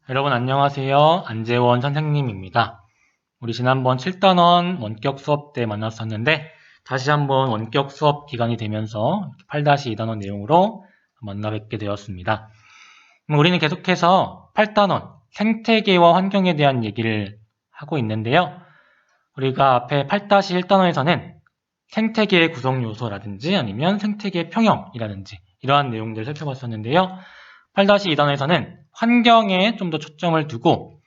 여러분 안녕하세요. 안재원 선생님입니다. 우리 지난번 7단원 원격 수업 때 만났었는데 다시 한번 원격 수업 기간이 되면서 8-2단원 내용으로 만나 뵙게 되었습니다. 우리는 계속해서 8단원 생태계와 환경에 대한 얘기를 하고 있는데요. 우리가 앞에 8-1단원에서는 생태계의 구성 요소라든지 아니면 생태계 평형이라든지 이러한 내용들을 살펴봤었는데요. 8-2단원에서는 환경에 좀 더 초점을 두고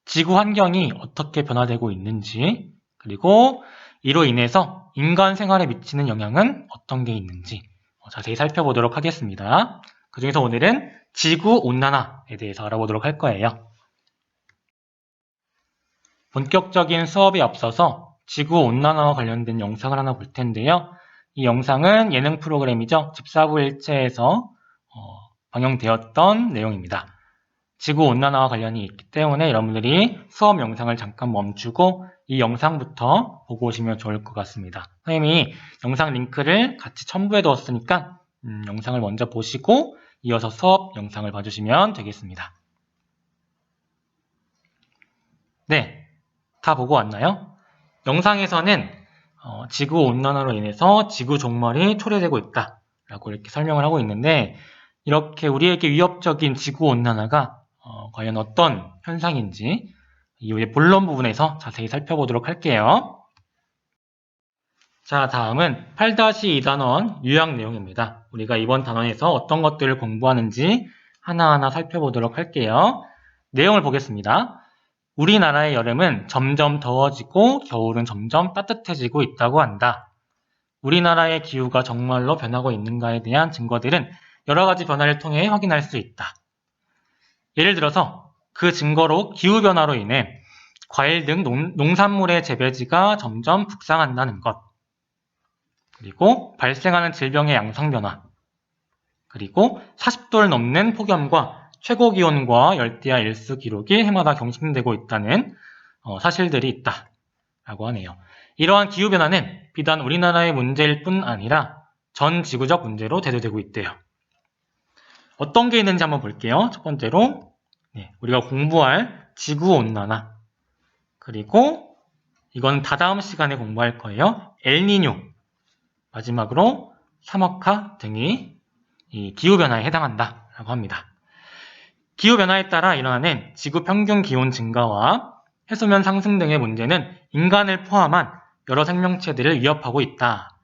지구 환경이 어떻게 변화되고 있는지, 그리고 이로 인해서 인간 생활에 미치는 영향은 어떤 게 있는지 자세히 살펴보도록 하겠습니다. 그 중에서 오늘은 지구 온난화에 대해서 알아보도록 할 거예요. 본격적인 수업에 앞서서 지구 온난화와 관련된 영상을 하나 볼 텐데요. 이 영상은 예능 프로그램이죠. 집사부일체에서 방영되었던 내용입니다. 지구 온난화와 관련이 있기 때문에 여러분들이 수업 영상을 잠깐 멈추고 이 영상부터 보고 오시면 좋을 것 같습니다. 선생님이 영상 링크를 같이 첨부해 두었으니까 영상을 먼저 보시고 이어서 수업 영상을 봐주시면 되겠습니다. 네, 다 보고 왔나요? 영상에서는 지구 온난화로 인해서 지구 종말이 초래되고 있다라고 이렇게 설명을 하고 있는데 이렇게 우리에게 위협적인 지구 온난화가 과연 어떤 현상인지 이후에 본론 부분에서 자세히 살펴보도록 할게요. 자, 다음은 8-2단원 요약 내용입니다. 우리가 이번 단원에서 어떤 것들을 공부하는지 하나하나 살펴보도록 할게요. 내용을 보겠습니다. 우리나라의 여름은 점점 더워지고 겨울은 점점 따뜻해지고 있다고 한다. 우리나라의 기후가 정말로 변하고 있는가에 대한 증거들은 여러 가지 변화를 통해 확인할 수 있다. 예를 들어서 그 증거로 기후변화로 인해 과일 등 농산물의 재배지가 점점 북상한다는 것, 그리고 발생하는 질병의 양상변화, 그리고 40도를 넘는 폭염과 최고기온과 열대야 일수 기록이 해마다 경신되고 있다는 사실들이 있다라고 하네요. 이러한 기후변화는 비단 우리나라의 문제일 뿐 아니라 전 지구적 문제로 대두되고 있대요. 어떤 게 있는지 한번 볼게요. 첫 번째로 우리가 공부할 지구온난화, 그리고 이건 다다음 시간에 공부할 거예요. 엘니뇨, 마지막으로 사막화 등이 이 기후변화에 해당한다라고 합니다. 기후변화에 따라 일어나는 지구 평균 기온 증가와 해수면 상승 등의 문제는 인간을 포함한 여러 생명체들을 위협하고 있다.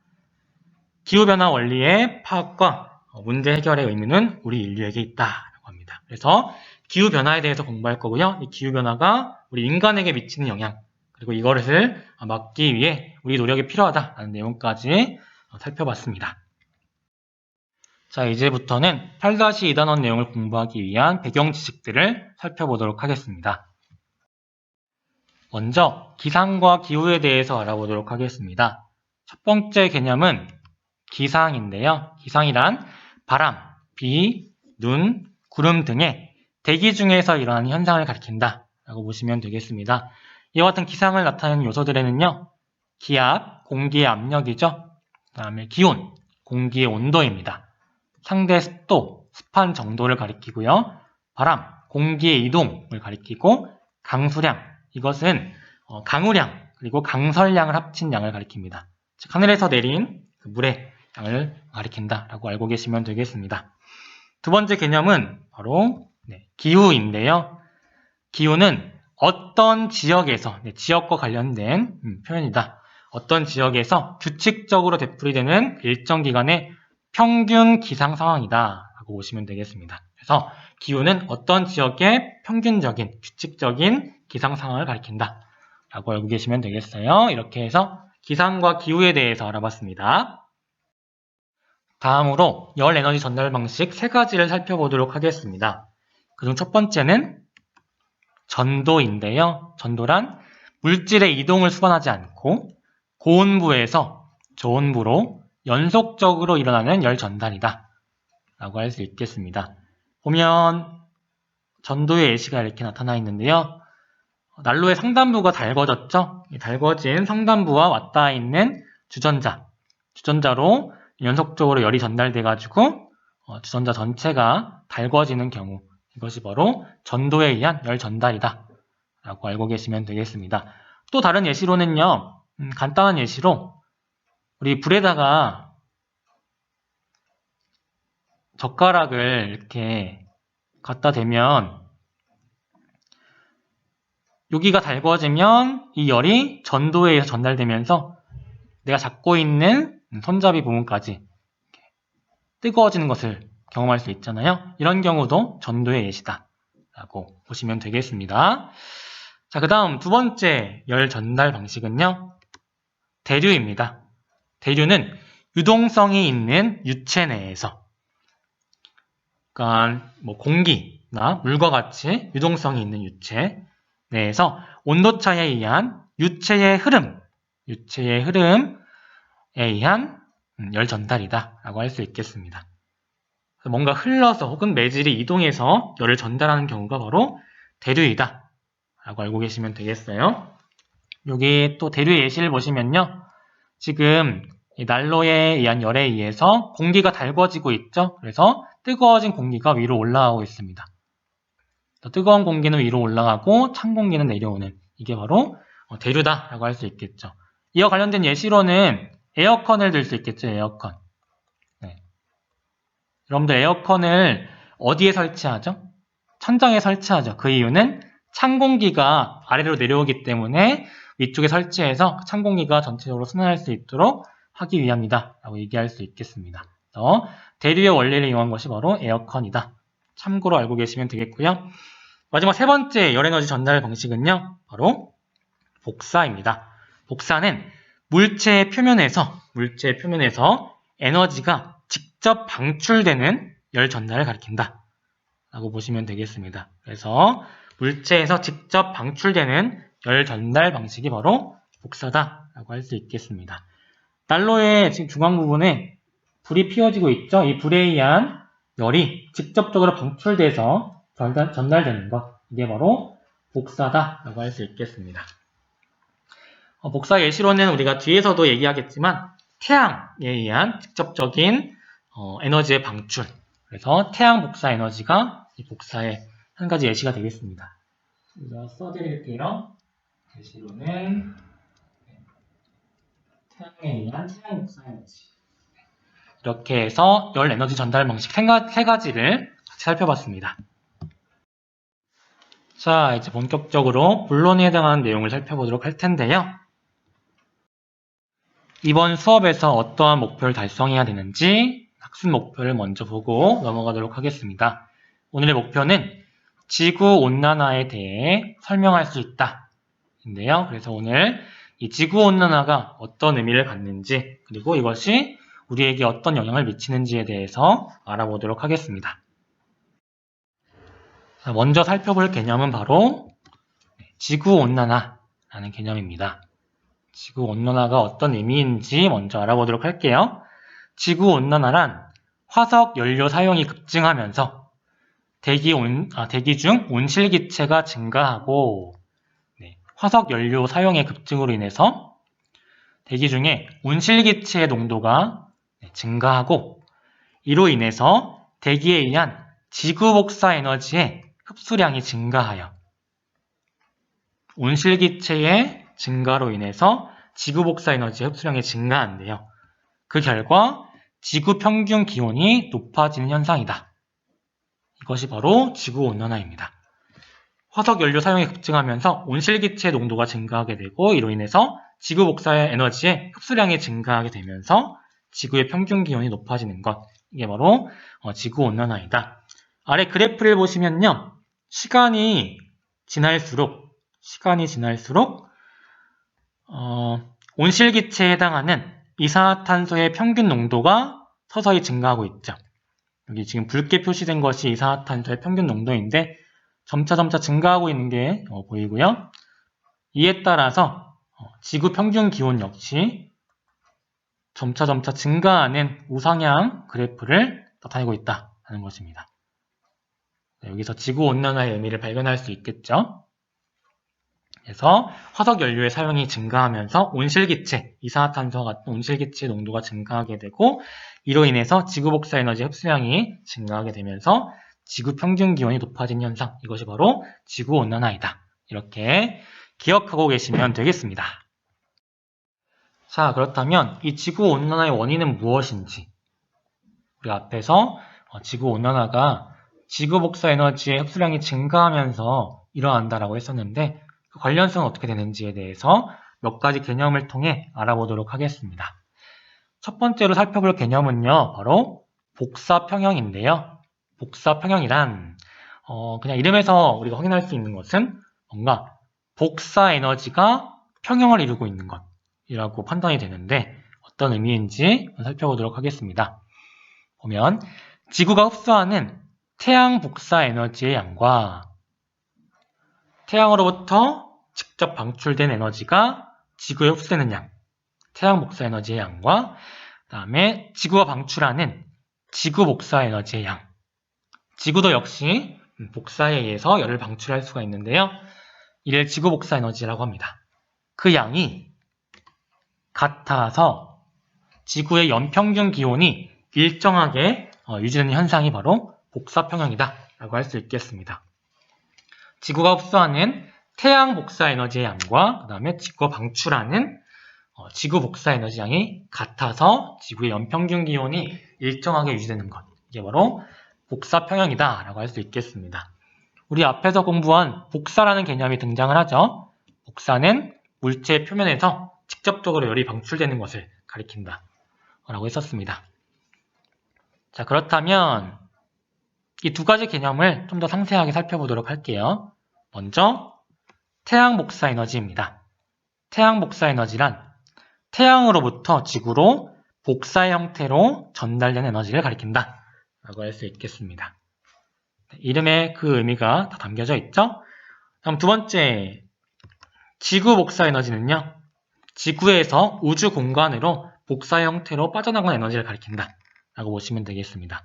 기후변화 원리의 파악과 문제 해결의 의미는 우리 인류에게 있다라고 합니다. 그래서 기후변화에 대해서 공부할 거고요. 이 기후변화가 우리 인간에게 미치는 영향, 그리고 이것을 막기 위해 우리 노력이 필요하다는 내용까지 살펴봤습니다. 자, 이제부터는 8-2단원 내용을 공부하기 위한 배경 지식들을 살펴보도록 하겠습니다. 먼저 기상과 기후에 대해서 알아보도록 하겠습니다. 첫 번째 개념은 기상인데요. 기상이란 바람, 비, 눈, 구름 등의 대기 중에서 일어나는 현상을 가리킨다 라고 보시면 되겠습니다. 이와 같은 기상을 나타내는 요소들에는요, 기압, 공기의 압력이죠. 그 다음에 기온, 공기의 온도입니다. 상대 습도, 습한 정도를 가리키고요. 바람, 공기의 이동을 가리키고 강수량, 이것은 강우량, 그리고 강설량을 합친 양을 가리킵니다. 즉 하늘에서 내린 그 물의 양을 가리킨다라고 알고 계시면 되겠습니다. 두 번째 개념은 바로 기후인데요. 기후는 어떤 지역에서, 지역과 관련된 표현이다. 어떤 지역에서 규칙적으로 되풀이되는 일정 기간의 평균 기상 상황이다 라고 보시면 되겠습니다. 그래서 기후는 어떤 지역의 평균적인, 규칙적인 기상 상황을 가리킨다 라고 알고 계시면 되겠어요. 이렇게 해서 기상과 기후에 대해서 알아봤습니다. 다음으로 열 에너지 전달 방식 3가지를 살펴보도록 하겠습니다. 그중 첫 번째는 전도인데요. 전도란 물질의 이동을 수반하지 않고 고온부에서 저온부로 연속적으로 일어나는 열 전달이다 라고 할 수 있겠습니다. 보면 전도의 예시가 이렇게 나타나 있는데요. 난로의 상단부가 달궈졌죠. 달궈진 상단부와 맞닿아 있는 주전자로 연속적으로 열이 전달돼 가지고 주전자 전체가 달궈지는 경우, 이것이 바로 전도에 의한 열 전달이다 라고 알고 계시면 되겠습니다. 또 다른 예시로는요, 간단한 예시로 우리 불에다가 젓가락을 이렇게 갖다 대면 여기가 달궈지면 이 열이 전도에 의해서 전달되면서 내가 잡고 있는 손잡이 부분까지 뜨거워지는 것을 경험할 수 있잖아요. 이런 경우도 전도의 예시다 라고 보시면 되겠습니다. 자, 그 다음 두 번째 열 전달 방식은요, 대류입니다. 대류는 유동성이 있는 유체 내에서, 그러니까 뭐 공기나 물과 같이 유동성이 있는 유체 내에서 온도차에 의한 유체의 흐름에 의한 열 전달이다 라고 할 수 있겠습니다. 뭔가 흘러서 혹은 매질이 이동해서 열을 전달하는 경우가 바로 대류이다 라고 알고 계시면 되겠어요. 여기 또 대류의 예시를 보시면요, 지금 이 난로에 의한 열에 의해서 공기가 달궈지고 있죠. 그래서 뜨거워진 공기가 위로 올라가고 있습니다. 뜨거운 공기는 위로 올라가고 찬 공기는 내려오는, 이게 바로 대류다 라고 할 수 있겠죠. 이와 관련된 예시로는 에어컨을 들 수 있겠죠. 에어컨. 네. 여러분들 에어컨을 어디에 설치하죠? 천장에 설치하죠. 그 이유는 찬 공기가 아래로 내려오기 때문에 위쪽에 설치해서 찬 공기가 전체적으로 순환할 수 있도록 하기 위함이다 라고 얘기할 수 있겠습니다. 그래서 대류의 원리를 이용한 것이 바로 에어컨이다. 참고로 알고 계시면 되겠고요. 마지막 세 번째 열에너지 전달 방식은요, 바로 복사입니다. 복사는 물체의 표면에서 에너지가 직접 방출되는 열 전달을 가리킨다 라고 보시면 되겠습니다. 그래서 물체에서 직접 방출되는 열 전달 방식이 바로 복사다 라고 할 수 있겠습니다. 난로의 지금 중앙 부분에 불이 피워지고 있죠. 이 불에 의한 열이 직접적으로 방출돼서 전달되는 것, 이게 바로 복사다 라고 할 수 있겠습니다. 복사 예시로는 우리가 뒤에서도 얘기하겠지만 태양에 의한 직접적인 에너지의 방출, 그래서 태양 복사 에너지가 이 복사의 한 가지 예시가 되겠습니다. 제가 써드릴게요. 예시로는 태양에 의한 태양 복사 에너지, 이렇게 해서 열 에너지 전달 방식 세 가지를 같이 살펴봤습니다. 자, 이제 본격적으로 본론에 해당하는 내용을 살펴보도록 할 텐데요. 이번 수업에서 어떠한 목표를 달성해야 되는지 학습 목표를 먼저 보고 넘어가도록 하겠습니다. 오늘의 목표는 지구온난화에 대해 설명할 수 있다 인데요. 그래서 오늘 이 지구온난화가 어떤 의미를 갖는지, 그리고 이것이 우리에게 어떤 영향을 미치는지에 대해서 알아보도록 하겠습니다. 자, 먼저 살펴볼 개념은 바로 지구온난화라는 개념입니다. 지구온난화가 어떤 의미인지 먼저 알아보도록 할게요. 지구온난화란 화석 연료 사용이 급증하면서 대기 중 온실기체가 증가하고, 화석 연료 사용의 급증으로 인해서 대기 중에 온실기체의 농도가 증가하고, 이로 인해서 대기에 의한 지구복사 에너지의 흡수량이 증가하여 온실기체의 증가로 인해서 지구복사 에너지 흡수량이 증가한대요. 그 결과 지구 평균 기온이 높아지는 현상이다. 이것이 바로 지구온난화입니다. 화석 연료 사용이 급증하면서 온실기체 농도가 증가하게 되고, 이로 인해서 지구복사 에너지의 흡수량이 증가하게 되면서 지구의 평균 기온이 높아지는 것, 이게 바로 지구온난화이다. 아래 그래프를 보시면요, 시간이 지날수록 온실기체에 해당하는 이산화탄소의 평균 농도가 서서히 증가하고 있죠. 여기 지금 붉게 표시된 것이 이산화탄소의 평균 농도인데 점차 증가하고 있는 게 보이고요. 이에 따라서 지구 평균 기온 역시 점차 증가하는 우상향 그래프를 나타내고 있다는 것입니다. 여기서 지구온난화의 의미를 발견할 수 있겠죠. 그래서 화석 연료의 사용이 증가하면서 온실기체, 이산화탄소와 같은 온실기체 농도가 증가하게 되고, 이로 인해서 지구복사 에너지 흡수량이 증가하게 되면서 지구 평균 기온이 높아진 현상, 이것이 바로 지구온난화이다. 이렇게 기억하고 계시면 되겠습니다. 자, 그렇다면 이 지구온난화의 원인은 무엇인지, 우리 앞에서 지구온난화가 지구 복사 에너지의 흡수량이 증가하면서 일어난다라고 했었는데 그 관련성은 어떻게 되는지에 대해서 몇 가지 개념을 통해 알아보도록 하겠습니다. 첫 번째로 살펴볼 개념은요, 바로 복사평형인데요. 복사평형이란 그냥 이름에서 우리가 확인할 수 있는 것은 뭔가 복사 에너지가 평형을 이루고 있는 것이라고 판단이 되는데 어떤 의미인지 살펴보도록 하겠습니다. 보면 지구가 흡수하는 태양 복사 에너지의 양과 태양으로부터 직접 방출된 에너지가 지구에 흡수되는 양, 태양 복사 에너지의 양과 그 다음에 지구가 방출하는 지구 복사 에너지의 양, 지구도 역시 복사에 의해서 열을 방출할 수가 있는데요. 이를 지구 복사 에너지라고 합니다. 그 양이 같아서 지구의 연평균 기온이 일정하게 유지되는 현상이 바로 복사평형이다 라고 할 수 있겠습니다. 지구가 흡수하는 태양 복사 에너지의 양과 그 다음에 지구가 방출하는 지구 복사 에너지 양이 같아서 지구의 연평균 기온이 일정하게 유지되는 것, 이게 바로 복사평형이다 라고 할 수 있겠습니다. 우리 앞에서 공부한 복사라는 개념이 등장을 하죠. 복사는 물체의 표면에서 직접적으로 열이 방출되는 것을 가리킨다 라고 했었습니다. 자, 그렇다면 이 두 가지 개념을 좀 더 상세하게 살펴보도록 할게요. 먼저 태양 복사 에너지입니다. 태양 복사 에너지란 태양으로부터 지구로 복사의 형태로 전달되는 에너지를 가리킨다 라고 할 수 있겠습니다. 이름에 그 의미가 다 담겨져 있죠? 다음 두 번째, 지구 복사 에너지는요, 지구에서 우주 공간으로 복사의 형태로 빠져나간 에너지를 가리킨다 라고 보시면 되겠습니다.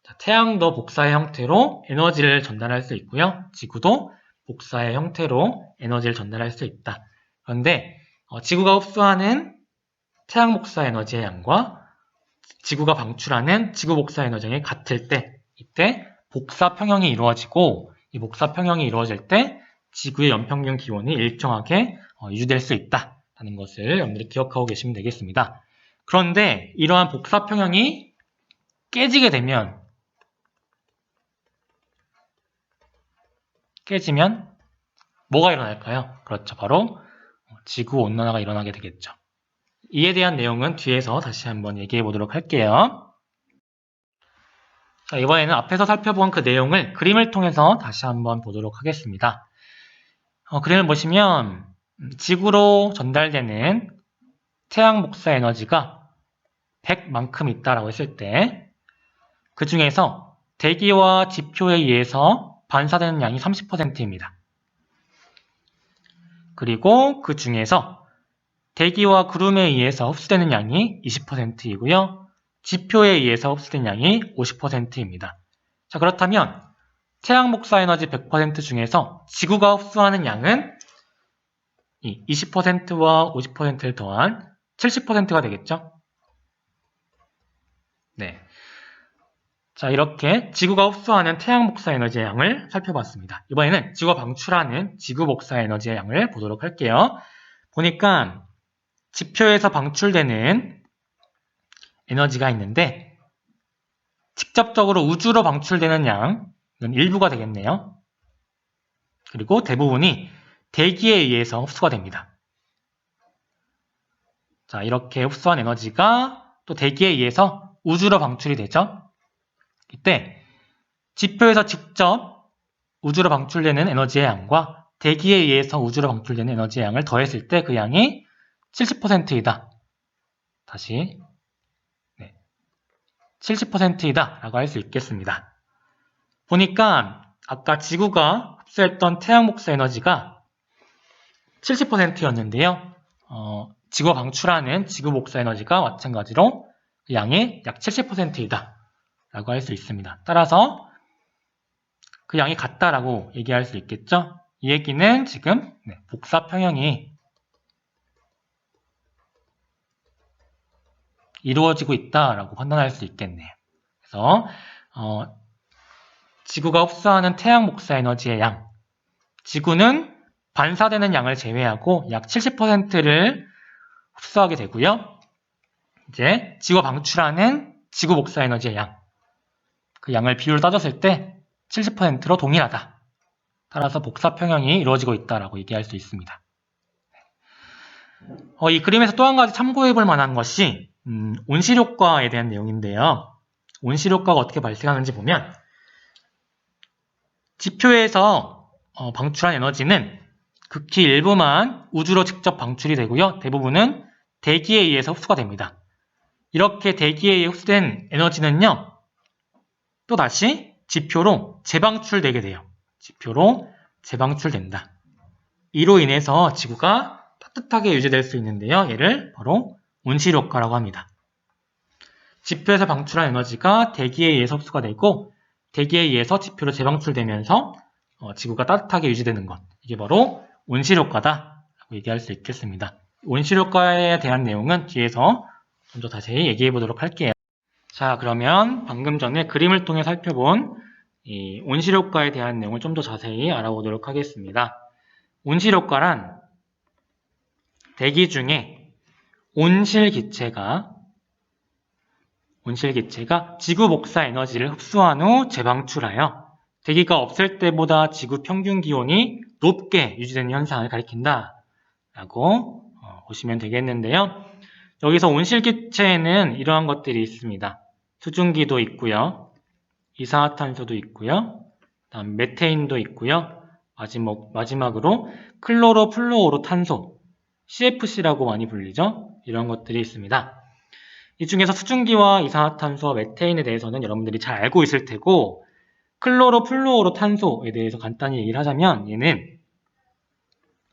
자, 태양도 복사의 형태로 에너지를 전달할 수 있고요. 지구도 복사의 형태로 에너지를 전달할 수 있다. 그런데 지구가 흡수하는 태양 복사 에너지의 양과 지구가 방출하는 지구 복사 에너지 양이 같을 때, 이때 복사 평형이 이루어지고, 이 복사 평형이 이루어질 때 지구의 연평균 기온이 일정하게 유지될 수 있다는 것을 여러분들이 기억하고 계시면 되겠습니다. 그런데 이러한 복사 평형이 깨지면 뭐가 일어날까요? 그렇죠. 바로 지구 온난화가 일어나게 되겠죠. 이에 대한 내용은 뒤에서 다시 한번 얘기해 보도록 할게요. 자, 이번에는 앞에서 살펴본 그 내용을 그림을 통해서 다시 한번 보도록 하겠습니다. 그림을 보시면 지구로 전달되는 태양 복사 에너지가 100만큼 있다라고 했을 때 그 중에서 대기와 지표에 의해서 반사되는 양이 30%입니다. 그리고 그 중에서 대기와 구름에 의해서 흡수되는 양이 20%이고요. 지표에 의해서 흡수된 양이 50%입니다. 자, 그렇다면 태양 복사 에너지 100% 중에서 지구가 흡수하는 양은 이 20%와 50%를 더한 70%가 되겠죠? 네. 자, 이렇게 지구가 흡수하는 태양 복사 에너지의 양을 살펴봤습니다. 이번에는 지구가 방출하는 지구 복사 에너지의 양을 보도록 할게요. 보니까 지표에서 방출되는 에너지가 있는데 직접적으로 우주로 방출되는 양은 일부가 되겠네요. 그리고 대부분이 대기에 의해서 흡수가 됩니다. 자, 이렇게 흡수한 에너지가 또 대기에 의해서 우주로 방출이 되죠. 이때 지표에서 직접 우주로 방출되는 에너지의 양과 대기에 의해서 우주로 방출되는 에너지의 양을 더했을 때 그 양이 70%이다. 다시 70%이다 라고 할 수 있겠습니다. 보니까 아까 지구가 흡수했던 태양 복사 에너지가 70%였는데요. 지구가 방출하는 지구 복사 에너지가 마찬가지로 그 양이 약 70%이다 라고 할 수 있습니다. 따라서 그 양이 같다라고 얘기할 수 있겠죠. 이 얘기는 지금 복사 평형이 이루어지고 있다라고 판단할 수 있겠네요. 그래서 지구가 흡수하는 태양 복사 에너지의 양. 지구는 반사되는 양을 제외하고 약 70%를 흡수하게 되고요. 이제 지구가 방출하는 지구 복사 에너지의 양. 그 양을 비율로 따졌을 때 70%로 동일하다. 따라서 복사 평형이 이루어지고 있다라고 얘기할 수 있습니다. 이 그림에서 또 한 가지 참고해 볼 만한 것이 온실효과에 대한 내용인데요. 온실효과가 어떻게 발생하는지 보면 지표에서 방출한 에너지는 극히 일부만 우주로 직접 방출이 되고요. 대부분은 대기에 의해서 흡수가 됩니다. 이렇게 대기에 의해 흡수된 에너지는요. 또다시 지표로 재방출되게 돼요. 지표로 재방출된다. 이로 인해서 지구가 따뜻하게 유지될 수 있는데요. 얘를 바로 온실효과라고 합니다. 지표에서 방출한 에너지가 대기에 의해서 흡수가 되고 대기에 의해서 지표로 재방출되면서 지구가 따뜻하게 유지되는 것. 이게 바로 온실효과다라고 얘기할 수 있겠습니다. 온실효과에 대한 내용은 뒤에서 좀 더 자세히 얘기해 보도록 할게요. 자, 그러면 방금 전에 그림을 통해 살펴본 이 온실효과에 대한 내용을 좀 더 자세히 알아보도록 하겠습니다. 온실효과란 대기 중에 온실기체가 지구 복사 에너지를 흡수한 후 재방출하여 대기가 없을 때보다 지구 평균 기온이 높게 유지되는 현상을 가리킨다 라고 보시면 되겠는데요. 여기서 온실기체에는 이러한 것들이 있습니다. 수증기도 있고요. 이산화탄소도 있고요. 그다음 메테인도 있고요. 마지막으로 클로로플루오로탄소, CFC라고 많이 불리죠. 이런 것들이 있습니다. 이 중에서 수증기와 이산화탄소, 메테인에 대해서는 여러분들이 잘 알고 있을 테고 클로로플루오로탄소에 대해서 간단히 얘기를 하자면 얘는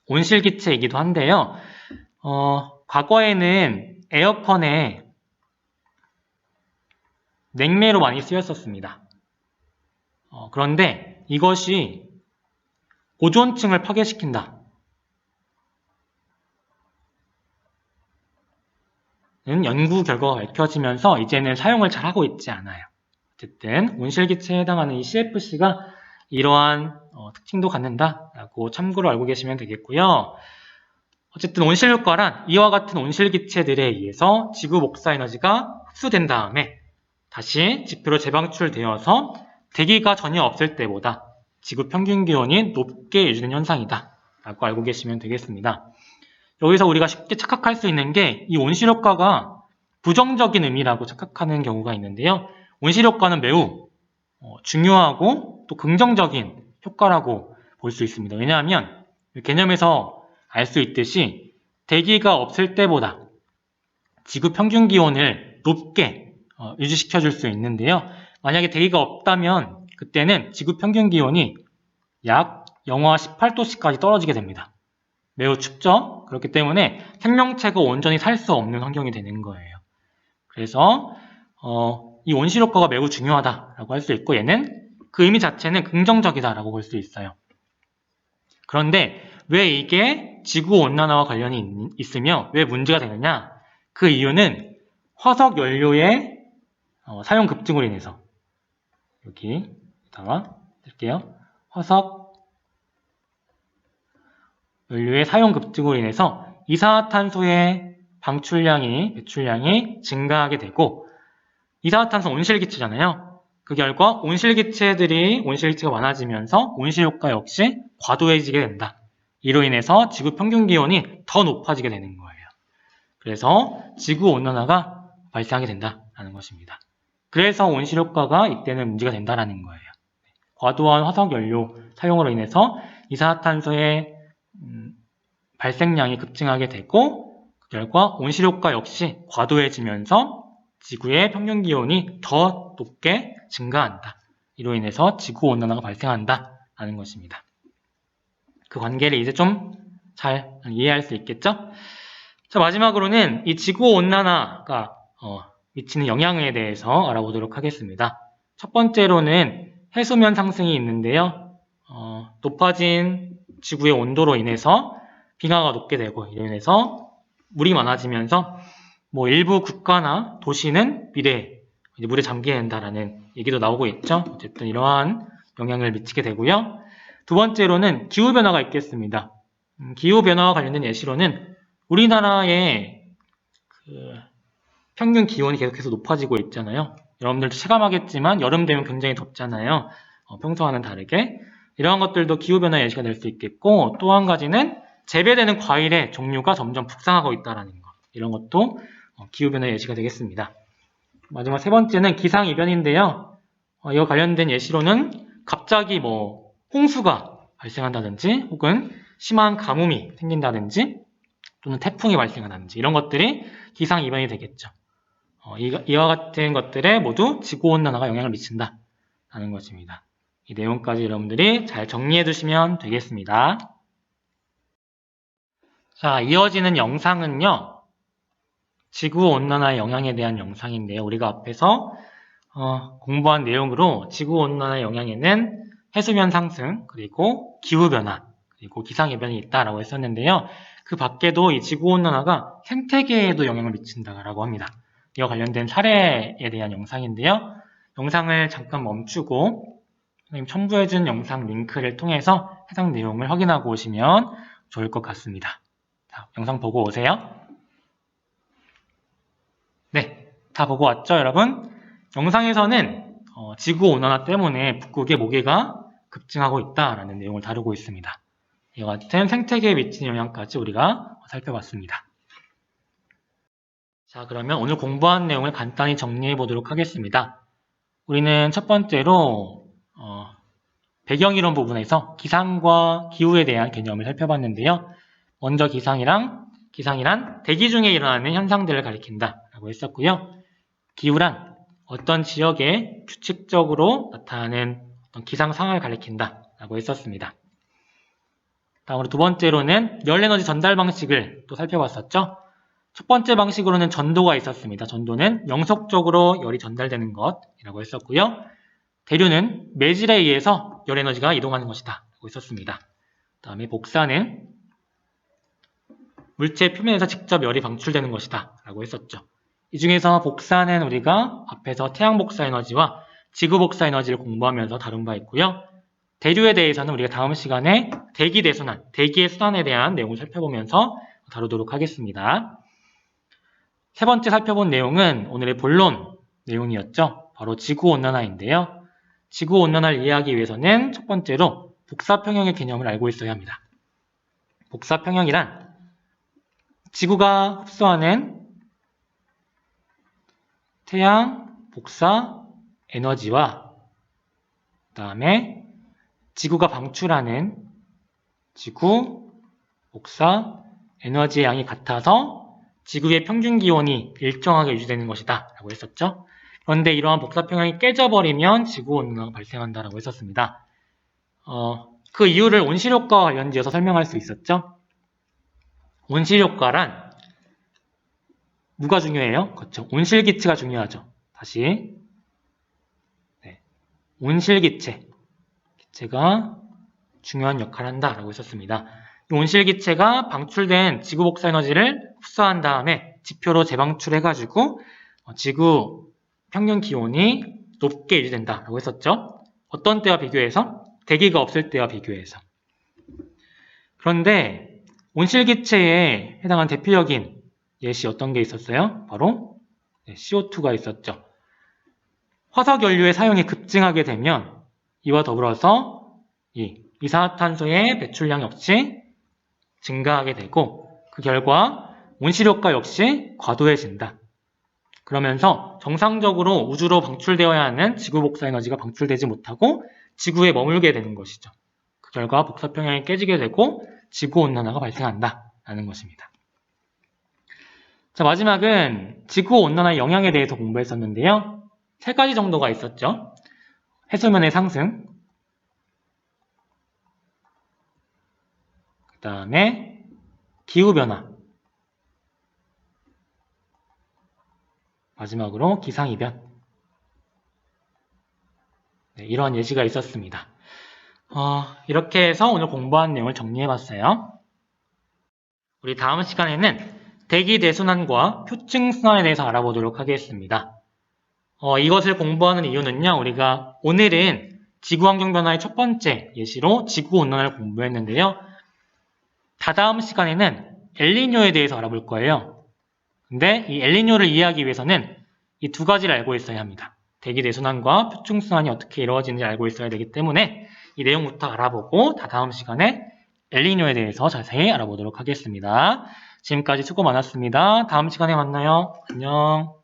온실기체이기도 한데요. 과거에는 에어컨에 냉매로 많이 쓰였었습니다. 그런데 이것이 오존층을 파괴시킨다. 연구 결과가 밝혀지면서 이제는 사용을 잘 하고 있지 않아요. 어쨌든 온실기체에 해당하는 이 CFC가 이러한 특징도 갖는다라고 참고로 알고 계시면 되겠고요. 어쨌든 온실효과란 이와 같은 온실기체들에 의해서 지구 복사 에너지가 흡수된 다음에 다시 지표로 재방출되어서 대기가 전혀 없을 때보다 지구 평균 기온이 높게 유지되는 현상이다 라고 알고 계시면 되겠습니다. 여기서 우리가 쉽게 착각할 수 있는 게 이 온실효과가 부정적인 의미라고 착각하는 경우가 있는데요. 온실효과는 매우 중요하고 또 긍정적인 효과라고 볼 수 있습니다. 왜냐하면 개념에서 알 수 있듯이 대기가 없을 때보다 지구 평균 기온을 높게 유지시켜 줄 수 있는데요. 만약에 대기가 없다면 그때는 지구 평균 기온이 약 영하 18도씨까지 떨어지게 됩니다. 매우 춥죠? 그렇기 때문에 생명체가 온전히 살 수 없는 환경이 되는 거예요. 그래서 이 온실효과가 매우 중요하다라고 할 수 있고 얘는 그 의미 자체는 긍정적이다라고 볼 수 있어요. 그런데 왜 이게 지구온난화와 관련이 있으며 왜 문제가 되느냐? 그 이유는 화석 연료의 사용 급증으로 인해서 여기다가 쓸게요. 화석 연료의 사용 급증으로 인해서 이산화탄소의 배출량이 증가하게 되고 이산화탄소 온실기체잖아요. 그 결과 온실기체가 많아지면서 온실효과 역시 과도해지게 된다. 이로 인해서 지구 평균 기온이 더 높아지게 되는 거예요. 그래서 지구온난화가 발생하게 된다는 것입니다. 그래서 온실효과가 이때는 문제가 된다는 거예요. 과도한 화석연료 사용으로 인해서 이산화탄소의 발생량이 급증하게 되고 그 결과 온실효과 역시 과도해지면서 지구의 평균 기온이 더 높게 증가한다. 이로 인해서 지구온난화가 발생한다는 것입니다. 그 관계를 이제 좀 잘 이해할 수 있겠죠? 자, 마지막으로는 이 지구온난화가 미치는 영향에 대해서 알아보도록 하겠습니다. 첫 번째로는 해수면 상승이 있는데요. 높아진 지구의 온도로 인해서 빙하가 녹게 되고 이로 인해서 물이 많아지면서 일부 국가나 도시는 미래에 물에 잠기게 된다라는 얘기도 나오고 있죠. 어쨌든 이러한 영향을 미치게 되고요. 두 번째로는 기후변화가 있겠습니다. 기후변화와 관련된 예시로는 우리나라의 평균 기온이 계속해서 높아지고 있잖아요. 여러분들도 체감하겠지만 여름 되면 굉장히 덥잖아요. 평소와는 다르게. 이러한 것들도 기후변화의 예시가 될 수 있겠고, 또 한 가지는 재배되는 과일의 종류가 점점 북상하고 있다는 것. 이런 것도 기후변화의 예시가 되겠습니다. 마지막 세 번째는 기상이변인데요. 이와 관련된 예시로는 갑자기 홍수가 발생한다든지 혹은 심한 가뭄이 생긴다든지 또는 태풍이 발생한다든지 이런 것들이 기상이변이 되겠죠. 이와 같은 것들에 모두 지구온난화가 영향을 미친다라는 것입니다. 이 내용까지 여러분들이 잘 정리해 두시면 되겠습니다. 자, 이어지는 영상은요. 지구온난화의 영향에 대한 영상인데요. 우리가 앞에서 공부한 내용으로 지구온난화의 영향에는 해수면 상승, 그리고 기후변화, 그리고 기상이변이 있다라고 했었는데요. 그 밖에도 이 지구온난화가 생태계에도 영향을 미친다라고 합니다. 이와 관련된 사례에 대한 영상인데요. 영상을 잠깐 멈추고 선생님 첨부해준 영상 링크를 통해서 해당 내용을 확인하고 오시면 좋을 것 같습니다. 자, 영상 보고 오세요. 네, 다 보고 왔죠, 여러분? 영상에서는 지구온난화 때문에 북극의 모기가 급증하고 있다라는 내용을 다루고 있습니다. 이와 같은 생태계에 미치는 영향까지 우리가 살펴봤습니다. 자, 그러면 오늘 공부한 내용을 간단히 정리해 보도록 하겠습니다. 우리는 첫 번째로 배경이론 부분에서 기상과 기후에 대한 개념을 살펴봤는데요. 먼저 기상이란 대기 중에 일어나는 현상들을 가리킨다라고 했었고요. 기후란 어떤 지역에 규칙적으로 나타나는 어떤 기상 상황을 가리킨다라고 했었습니다. 다음으로 두 번째로는 열 에너지 전달 방식을 또 살펴봤었죠. 첫 번째 방식으로는 전도가 있었습니다. 전도는 영속적으로 열이 전달되는 것이라고 했었고요. 대류는 매질에 의해서 열 에너지가 이동하는 것이다 라고 했었습니다. 다음에 복사는 물체 표면에서 직접 열이 방출되는 것이다 라고 했었죠. 이 중에서 복사는 우리가 앞에서 태양 복사 에너지와 지구 복사 에너지를 공부하면서 다룬 바 있고요. 대류에 대해서는 우리가 다음 시간에 대기 대순환, 대기의 순환에 대한 내용을 살펴보면서 다루도록 하겠습니다. 세 번째 살펴본 내용은 오늘의 본론 내용이었죠. 바로 지구온난화인데요. 지구온난화를 이해하기 위해서는 첫 번째로 복사평형의 개념을 알고 있어야 합니다. 복사평형이란 지구가 흡수하는 태양 복사 에너지와 그 다음에 지구가 방출하는 지구 복사 에너지의 양이 같아서 지구의 평균 기온이 일정하게 유지되는 것이다 라고 했었죠. 그런데 이러한 복사평형이 깨져버리면 지구온난화가 발생한다라고 했었습니다. 그 이유를 온실효과와 관련지어서 설명할 수 있었죠. 온실효과란 뭐가 중요해요? 그렇죠. 온실기체가 중요하죠. 다시 온실기체가 중요한 역할을 한다라고 했었습니다. 이 온실기체가 방출된 지구 복사 에너지를 흡수한 다음에 지표로 재방출해가지고 지구 평균 기온이 높게 유지된다라고 했었죠. 어떤 때와 비교해서? 대기가 없을 때와 비교해서. 그런데 온실기체에 해당하는 대표적인 예시 어떤 게 있었어요? 바로 CO2가 있었죠. 화석연료의 사용이 급증하게 되면 이와 더불어서 이산화탄소의 배출량 역시 증가하게 되고 그 결과 온실효과 역시 과도해진다. 그러면서 정상적으로 우주로 방출되어야 하는 지구 복사 에너지가 방출되지 못하고 지구에 머물게 되는 것이죠. 그 결과 복사평형이 깨지게 되고 지구온난화가 발생한다라는 것입니다. 자, 마지막은 지구온난화의 영향에 대해서 공부했었는데요. 3가지 정도가 있었죠. 해수면의 상승, 그 다음에 기후변화, 마지막으로 기상이변. 이러한 예시가 있었습니다. 이렇게 해서 오늘 공부한 내용을 정리해봤어요. 우리 다음 시간에는 대기 대순환과 표층 순환에 대해서 알아보도록 하겠습니다. 이것을 공부하는 이유는요. 우리가 오늘은 지구환경 변화의 첫 번째 예시로 지구온난화를 공부했는데요. 다다음 시간에는 엘니뇨에 대해서 알아볼 거예요. 근데 이 엘니뇨를 이해하기 위해서는 이 두 가지를 알고 있어야 합니다. 대기 내순환과 표충순환이 어떻게 이루어지는지 알고 있어야 되기 때문에 이 내용부터 알아보고 다다음 시간에 엘니뇨에 대해서 자세히 알아보도록 하겠습니다. 지금까지 수고 많았습니다. 다음 시간에 만나요. 안녕.